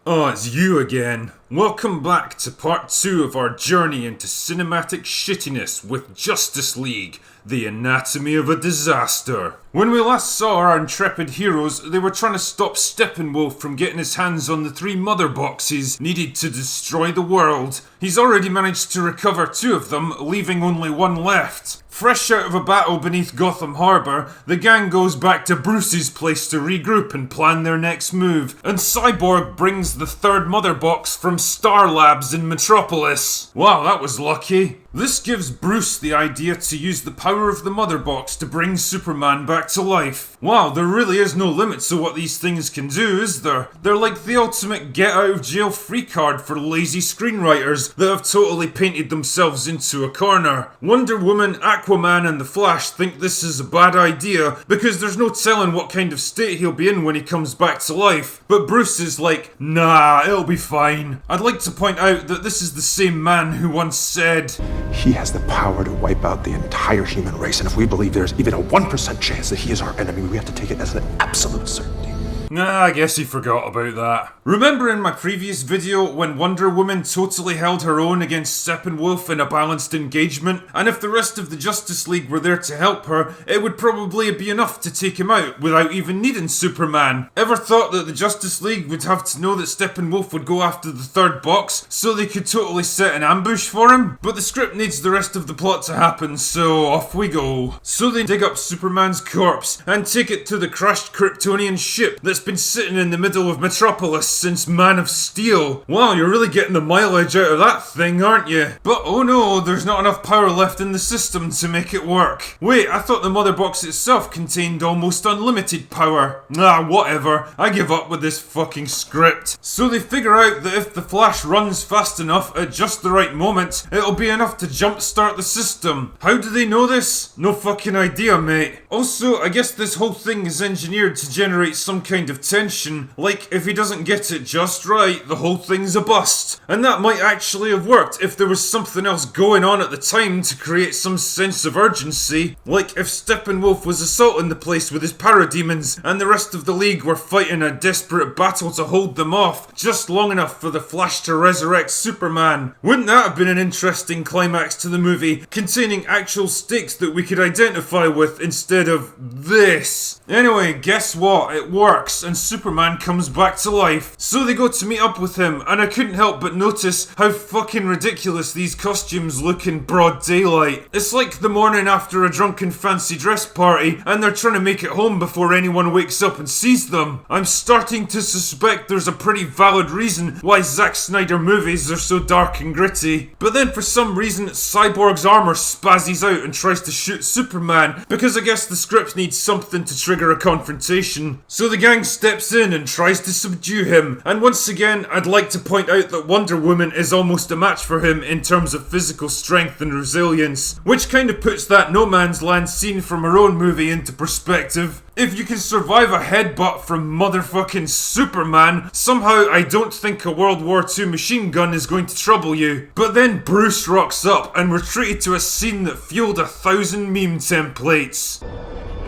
Oh, it's you again. Welcome back to part 2 of our journey into cinematic shittiness with Justice League, The Anatomy of a Disaster. When we last saw our intrepid heroes, they were trying to stop Steppenwolf from getting his hands on the 3 mother boxes needed to destroy the world. He's already managed to recover 2 of them, leaving only 1 left. Fresh out of a battle beneath Gotham Harbour, the gang goes back to Bruce's place to regroup and plan their next move, and Cyborg brings the 3rd mother box from Star Labs in Metropolis. Wow, that was lucky. This gives Bruce the idea to use the power of the mother box to bring Superman back to life. Wow, there really is no limit to what these things can do, is there? They're like the ultimate get out of jail free card for lazy screenwriters that have totally painted themselves into a corner. Wonder Woman, Aquaman and The Flash think this is a bad idea because there's no telling what kind of state he'll be in when he comes back to life. But Bruce is like, nah, it'll be fine. I'd like to point out that this is the same man who once said, he has the power to wipe out the entire human race, and if we believe there's even a 1% chance that he is our enemy, we have to take it as an absolute certainty. Nah, I guess he forgot about that. Remember in my previous video when Wonder Woman totally held her own against Steppenwolf in a balanced engagement? And if the rest of the Justice League were there to help her, it would probably be enough to take him out without even needing Superman. Ever thought that the Justice League would have to know that Steppenwolf would go after the 3rd box so they could totally set an ambush for him? But the script needs the rest of the plot to happen, so off we go. So they dig up Superman's corpse and take it to the crashed Kryptonian ship that's been sitting in the middle of Metropolis since Man of Steel. Wow, you're really getting the mileage out of that thing, aren't you? But oh no, there's not enough power left in the system to make it work. Wait, I thought the mother box itself contained almost unlimited power. Nah, whatever. I give up with this fucking script. So they figure out that if the Flash runs fast enough at just the right moment, it'll be enough to jumpstart the system. How do they know this? No fucking idea, mate. Also, I guess this whole thing is engineered to generate some kind of tension, like if he doesn't get it just right, the whole thing's a bust. And that might actually have worked if there was something else going on at the time to create some sense of urgency, like if Steppenwolf was assaulting the place with his parademons and the rest of the League were fighting a desperate battle to hold them off, just long enough for the Flash to resurrect Superman. Wouldn't that have been an interesting climax to the movie, containing actual stakes that we could identify with instead of this? Anyway, guess what? It works, and Superman comes back to life. So they go to meet up with him, and I couldn't help but notice how fucking ridiculous these costumes look in broad daylight. It's like the morning after a drunken fancy dress party, and they're trying to make it home before anyone wakes up and sees them. I'm starting to suspect there's a pretty valid reason why Zack Snyder movies are so dark and gritty. But then for some reason, Cyborg's armor spazzes out and tries to shoot Superman, because I guess the script needs something to trigger a confrontation. So the gang steps in and tries to subdue him, and once again I'd like to point out that Wonder Woman is almost a match for him in terms of physical strength and resilience, which kind of puts that No Man's Land scene from her own movie into perspective. If you can survive a headbutt from motherfucking Superman, somehow I don't think a World War II machine gun is going to trouble you. But then Bruce rocks up and we're treated to a scene that fueled 1,000 meme templates.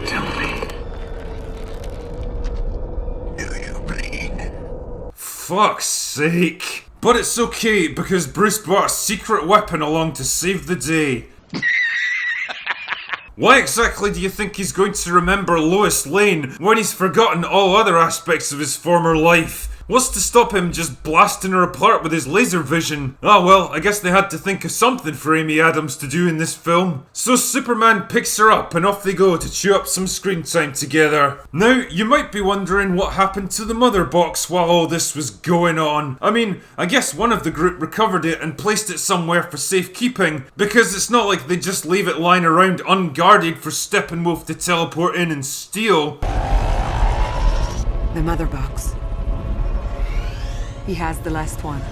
Tell me. Do you bleed? Fuck's sake. But it's okay because Bruce brought a secret weapon along to save the day. Why exactly do you think he's going to remember Lois Lane when he's forgotten all other aspects of his former life? What's to stop him just blasting her apart with his laser vision? Ah well, I guess they had to think of something for Amy Adams to do in this film. So Superman picks her up and off they go to chew up some screen time together. Now, you might be wondering what happened to the mother box while all this was going on. I mean, I guess one of the group recovered it and placed it somewhere for safekeeping, because it's not like they just leave it lying around unguarded for Steppenwolf to teleport in and steal. The mother box. He has the last one.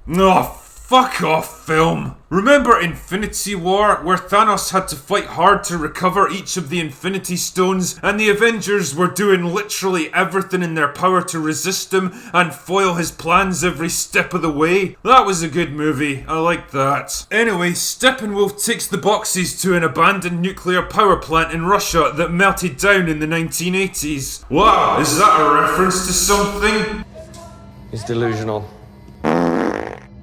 Oh, fuck off, film. Remember Infinity War, where Thanos had to fight hard to recover each of the Infinity Stones, and the Avengers were doing literally everything in their power to resist him and foil his plans every step of the way? That was a good movie. I liked that. Anyway, Steppenwolf takes the boxes to an abandoned nuclear power plant in Russia that melted down in the 1980s. Wow, is that a reference to something? He's delusional.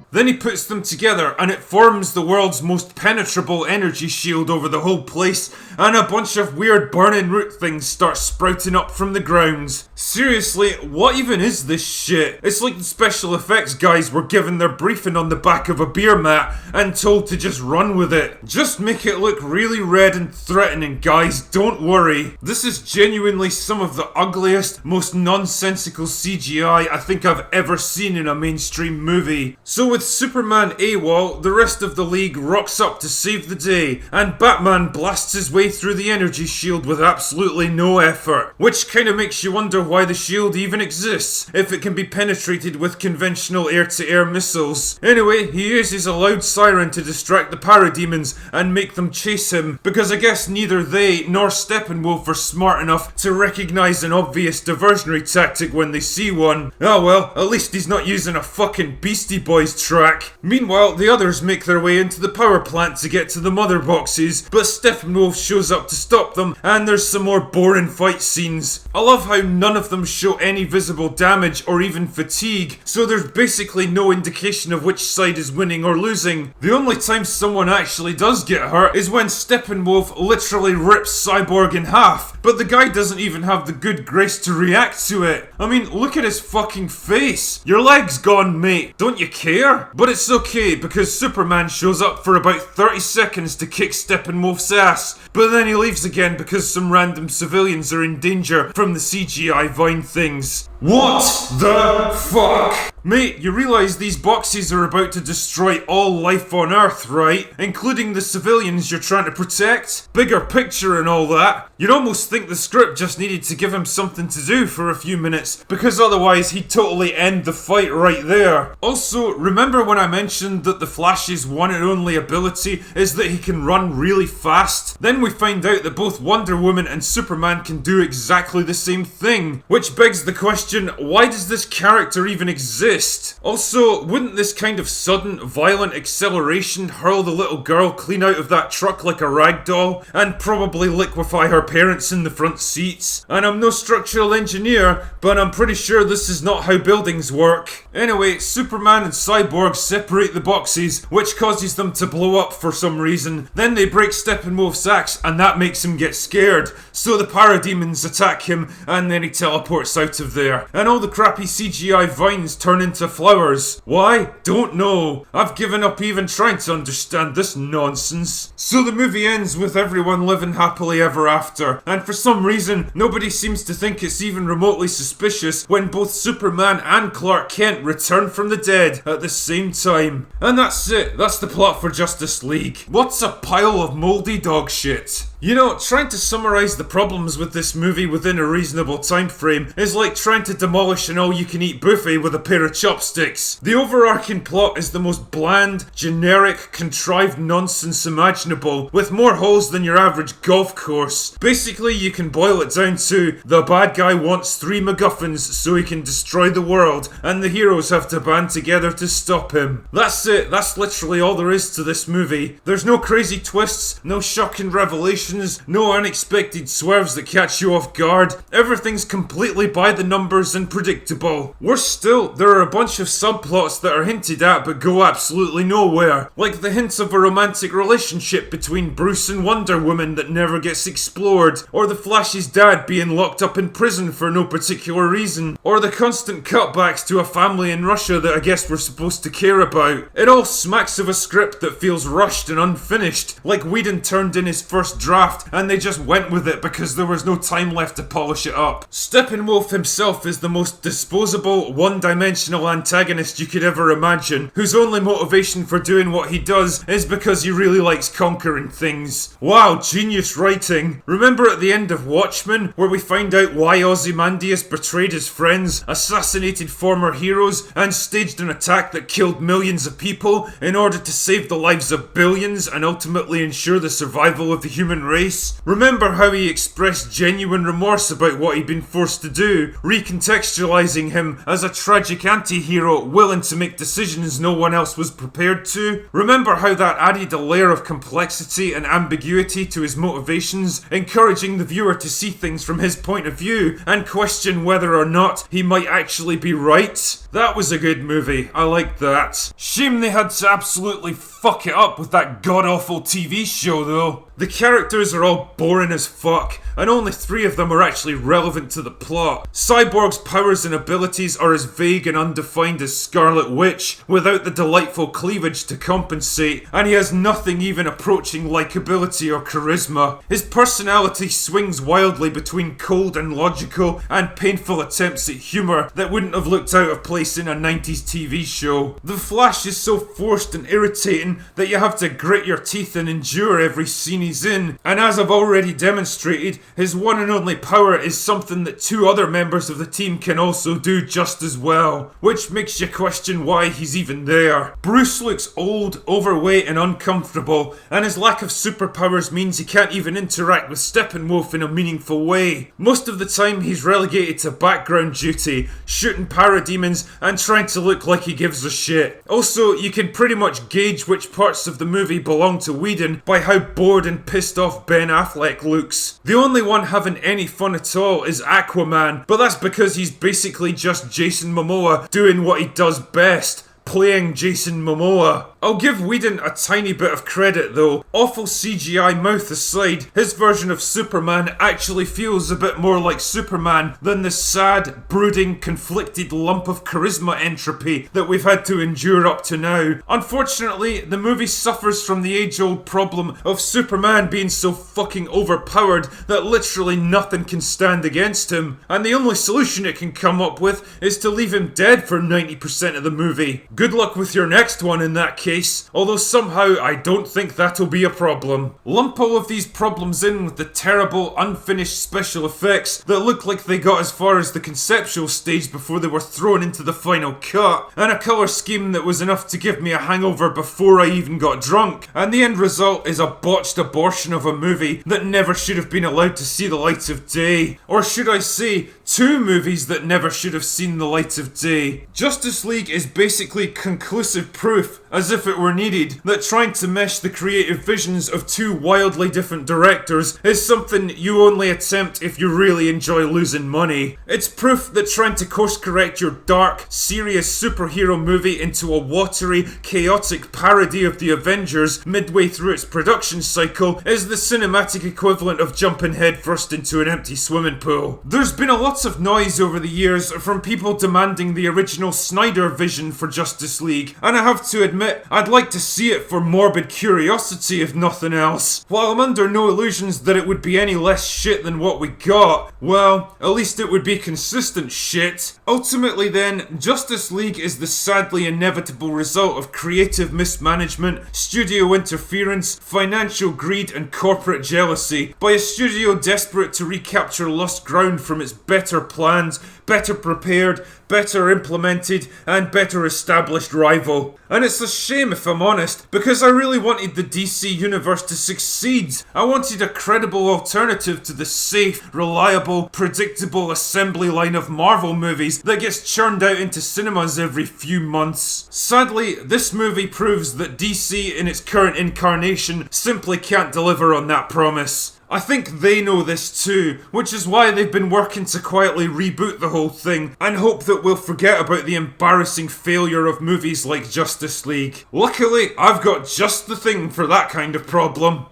Then he puts them together and it forms the world's most penetrable energy shield over the whole place, and a bunch of weird burning root things start sprouting up from the ground. Seriously, what even is this shit? It's like the special effects guys were given their briefing on the back of a beer mat and told to just run with it. Just make it look really red and threatening, guys, don't worry. This is genuinely some of the ugliest, most nonsensical CGI I think I've ever seen in a mainstream movie. So with Superman AWOL, the rest of the League rocks up to save the day, and Batman blasts his way through the energy shield with absolutely no effort, which kinda makes you wonder why the shield even exists, if it can be penetrated with conventional air-to-air missiles. Anyway, he uses a loud siren to distract the parademons and make them chase him, because I guess neither they nor Steppenwolf are smart enough to recognize an obvious diversionary tactic when they see one. Oh well, at least he's not using a fucking Beastie Boys track. Meanwhile, the others make their way into the power plant to get to the mother boxes, but Steppenwolf shows up to stop them, and there's some more boring fight scenes. I love how none of them show any visible damage or even fatigue, so there's basically no indication of which side is winning or losing. The only time someone actually does get hurt is when Steppenwolf literally rips Cyborg in half, but the guy doesn't even have the good grace to react to it. I mean, look at his fucking face. Your leg's gone, mate. Don't you care? But it's okay, because Superman shows up for about 30 seconds to kick Steppenwolf's ass, but then he leaves again because some random civilians are in danger from the CGI Vine things. What the fuck? Mate, you realize these boxes are about to destroy all life on Earth, right? Including the civilians you're trying to protect? Bigger picture and all that. You'd almost think the script just needed to give him something to do for a few minutes, because otherwise he'd totally end the fight right there. Also, remember when I mentioned that the Flash's one and only ability is that he can run really fast? Then we find out that both Wonder Woman and Superman can do exactly the same thing, which begs the question, why does this character even exist? Also, wouldn't this kind of sudden, violent acceleration hurl the little girl clean out of that truck like a rag doll, and probably liquefy her parents in the front seats? And I'm no structural engineer, but I'm pretty sure this is not how buildings work. Anyway, Superman and Cyborg separate the boxes, which causes them to blow up for some reason. Then they break Steppenwolf's axe, and that makes him get scared. So the parademons attack him, and then he teleports out of there. And all the crappy CGI vines turn into flowers. Why? Don't know. I've given up even trying to understand this nonsense. So the movie ends with everyone living happily ever after, and for some reason, nobody seems to think it's even remotely suspicious when both Superman and Clark Kent return from the dead at the same time. And that's it. That's the plot for Justice League. What's a pile of moldy dog shit? You know, trying to summarize the problems with this movie within a reasonable time frame is like trying to demolish an all-you-can-eat buffet with a pair of chopsticks. The overarching plot is the most bland, generic, contrived nonsense imaginable, with more holes than your average golf course. Basically, you can boil it down to, the bad guy wants 3 MacGuffins so he can destroy the world, and the heroes have to band together to stop him. That's it. That's literally all there is to this movie. There's no crazy twists, no shocking revelations, no unexpected swerves that catch you off guard. Everything's completely by the numbers and predictable. Worse still, there are a bunch of subplots that are hinted at but go absolutely nowhere. Like the hint of a romantic relationship between Bruce and Wonder Woman that never gets explored, or the Flash's dad being locked up in prison for no particular reason, or the constant cutbacks to a family in Russia that I guess we're supposed to care about. It all smacks of a script that feels rushed and unfinished, like Whedon turned in his first draft and they just went with it because there was no time left to polish it up. Steppenwolf himself is the most disposable, one-dimensional antagonist you could ever imagine, whose only motivation for doing what he does is because he really likes conquering things. Wow, genius writing. Remember at the end of Watchmen, where we find out why Ozymandias betrayed his friends, assassinated former heroes, and staged an attack that killed millions of people in order to save the lives of billions and ultimately ensure the survival of the human race. Remember how he expressed genuine remorse about what he'd been forced to do, recontextualizing him as a tragic anti-hero willing to make decisions no one else was prepared to? Remember how that added a layer of complexity and ambiguity to his motivations, encouraging the viewer to see things from his point of view and question whether or not he might actually be right? That was a good movie. I liked that. Shame they had to absolutely fuck it up with that god-awful TV show though. The characters are all boring as fuck, and only 3 of them are actually relevant to the plot. Cyborg's powers and abilities are as vague and undefined as Scarlet Witch, without the delightful cleavage to compensate, and he has nothing even approaching likability or charisma. His personality swings wildly between cold and logical, and painful attempts at humour that wouldn't have looked out of place in a 90s TV show. The Flash is so forced and irritating that you have to grit your teeth and endure every scene he's in, and as I've already demonstrated, his one and only power is something that 2 other members of the team can also do just as well, which makes you question why he's even there. Bruce looks old, overweight and uncomfortable, and his lack of superpowers means he can't even interact with Steppenwolf in a meaningful way. Most of the time he's relegated to background duty, shooting parademons and trying to look like he gives a shit. Also, you can pretty much gauge which parts of the movie belong to Whedon by how bored and pissed off Ben Affleck looks. The only one having any fun at all is Aquaman, but that's because he's basically just Jason Momoa doing what he does best, playing Jason Momoa. I'll give Whedon a tiny bit of credit though. Awful CGI mouth aside, his version of Superman actually feels a bit more like Superman than the sad, brooding, conflicted lump of charisma entropy that we've had to endure up to now. Unfortunately, the movie suffers from the age-old problem of Superman being so fucking overpowered that literally nothing can stand against him, and the only solution it can come up with is to leave him dead for 90% of the movie. Good luck with your next one in that case, although somehow I don't think that'll be a problem. Lump all of these problems in with the terrible, unfinished special effects that look like they got as far as the conceptual stage before they were thrown into the final cut, and a colour scheme that was enough to give me a hangover before I even got drunk, and the end result is a botched abortion of a movie that never should have been allowed to see the light of day. Or should I say, 2 movies that never should have seen the light of day. Justice League is basically conclusive proof, as if it were needed, that trying to mesh the creative visions of 2 wildly different directors is something you only attempt if you really enjoy losing money. It's proof that trying to course correct your dark, serious superhero movie into a watery, chaotic parody of the Avengers midway through its production cycle is the cinematic equivalent of jumping headfirst into an empty swimming pool. There's been a lot of noise over the years from people demanding the original Snyder vision for Justice League, and I have to admit, I'd like to see it for morbid curiosity if nothing else. While I'm under no illusions that it would be any less shit than what we got, well, at least it would be consistent shit. Ultimately then, Justice League is the sadly inevitable result of creative mismanagement, studio interference, financial greed and corporate jealousy by a studio desperate to recapture lost ground from its better planned, better prepared, better implemented, and better established rival. And it's a shame if I'm honest, because I really wanted the DC universe to succeed. I wanted a credible alternative to the safe, reliable, predictable assembly line of Marvel movies that gets churned out into cinemas every few months. Sadly, this movie proves that DC in its current incarnation simply can't deliver on that promise. I think they know this too, which is why they've been working to quietly reboot the whole thing and hope that we'll forget about the embarrassing failure of movies like Justice League. Luckily, I've got just the thing for that kind of problem.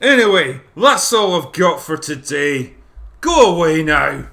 Anyway, that's all I've got for today. Go away now.